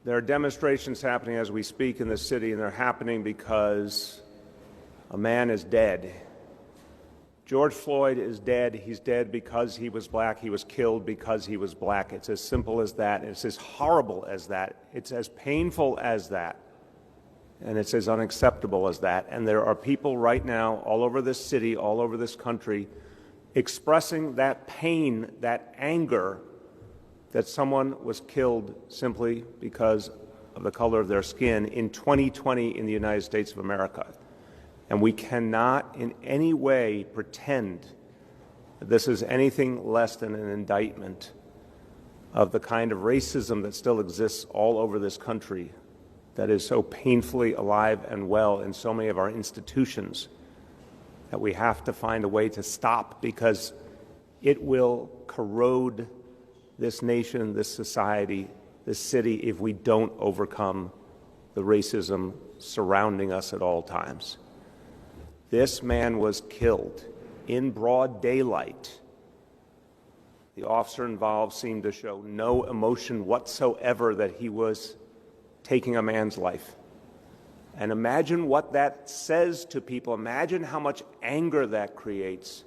There are demonstrations happening as we speak in the city, and they're happening because a man is dead. George Floyd is dead. He's dead because he was black. He was killed because he was black. It's as simple as that. It's as horrible as that. It's as painful as that. And it's as unacceptable as that. And there are people right now all over this city, all over this country, expressing that pain, that anger that someone was killed simply because of the color of their skin in 2020 in the United States of America. And we cannot in any way pretend that this is anything less than an indictment of the kind of racism that still exists all over this country, that is so painfully alive and well in so many of our institutions, that we have to find a way to stop, because it will corrode this nation, this society, this city, if we don't overcome the racism surrounding us at all times. This man was killed in broad daylight. The officer involved seemed to show no emotion whatsoever that he was taking a man's life. And imagine what that says to people. Imagine how much anger that creates.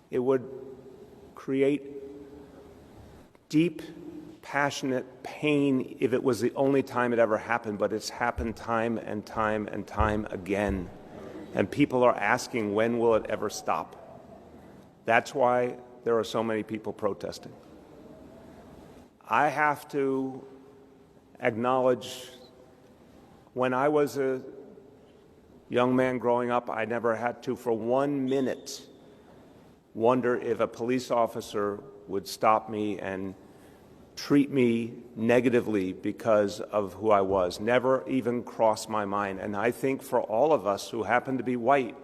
It would create deep, passionate pain if it was the only time it ever happened, but it's happened time and time and time again. And people are asking, when will it ever stop? That's why there are so many people protesting. I have to acknowledge, when I was a young man growing up, I never had to for 1 minute wonder if a police officer would stop me and treat me negatively because of who I was. Never even crossed my mind. And I think for all of us who happen to be white,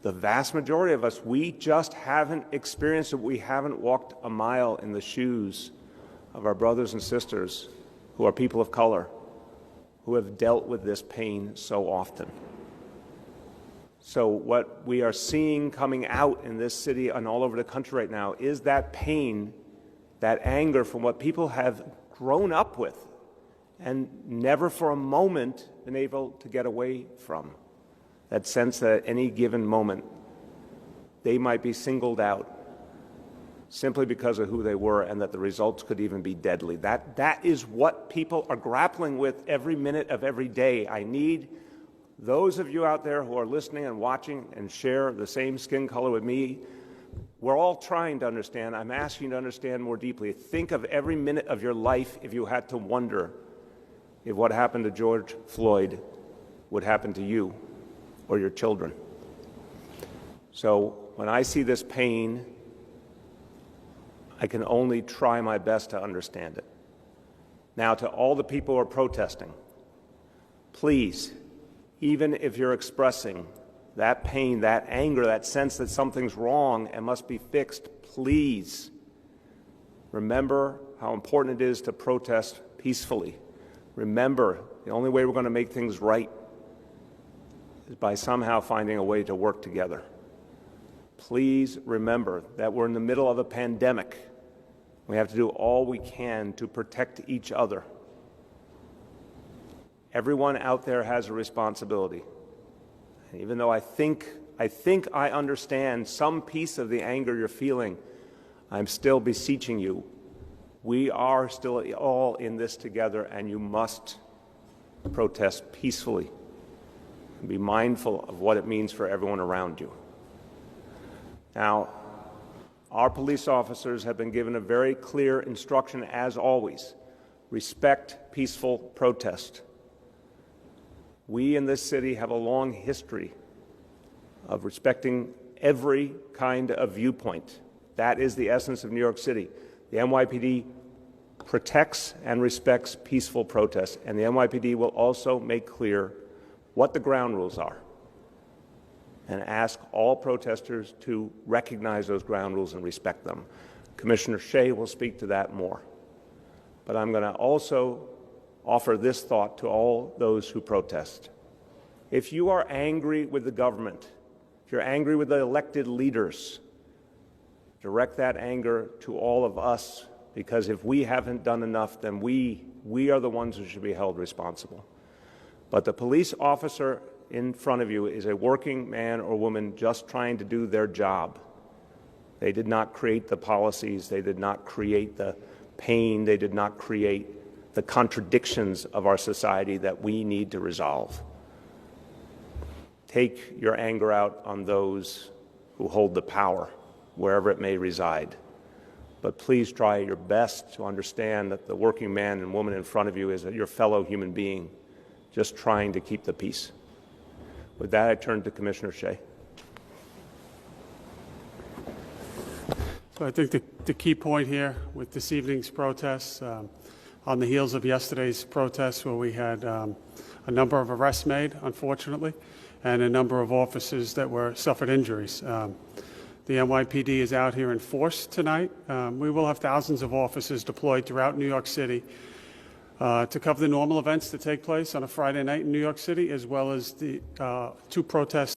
the vast majority of us, we just haven't experienced it. We haven't walked a mile in the shoes of our brothers and sisters who are people of color, who have dealt with this pain so often. So what we are seeing coming out in this city and all over the country right now is that pain, that anger from what people have grown up with and never for a moment been able to get away from. That sense that at any given moment they might be singled out simply because of who they were, and that the results could even be deadly. That is what people are grappling with every minute of every day. I need those of you out there who are listening and watching and share the same skin color with me. We're all trying to understand. I'm asking you to understand more deeply. Think of every minute of your life if you had to wonder if what happened to George Floyd would happen to you or your children. So when I see this pain, I can only try my best to understand it. Now, to all the people who are protesting, please, even if you're expressing that pain, that anger, that sense that something's wrong and must be fixed, please remember how important it is to protest peacefully. Remember, the only way we're going to make things right is by somehow finding a way to work together. Please remember that we're in the middle of a pandemic. We have to do all we can to protect each other. Everyone out there has a responsibility. And even though I think I understand some piece of the anger you're feeling, I'm still beseeching you. We are still all in this together, and you must protest peacefully and be mindful of what it means for everyone around you. Now, our police officers have been given a very clear instruction, as always: respect peaceful protest. We in this city have a long history of respecting every kind of viewpoint. That is the essence of New York City. The NYPD protects and respects peaceful protest, and the NYPD will also make clear what the ground rules are and ask all protesters to recognize those ground rules and respect them. Commissioner Shea will speak to that more. But I'm going to also offer this thought to all those who protest. If you are angry with the government, if you're angry with the elected leaders, direct that anger to all of us because if we haven't done enough, then we are the ones who should be held responsible. But the police officer in front of you is a working man or woman just trying to do their job. They did not create the policies. They did not create the pain. They did not create the contradictions of our society that we need to resolve. Take your anger out on those who hold the power, wherever it may reside. But please try your best to understand that the working man and woman in front of you is your fellow human being, just trying to keep the peace. With that, I turn to Commissioner Shea. So I think the key point here with this evening's protests, on the heels of yesterday's protests where we had a number of arrests made, unfortunately, and a number of officers that suffered injuries. The NYPD is out here in force tonight. We will have thousands of officers deployed throughout New York City to cover the normal events that take place on a Friday night in New York City, as well as the two protests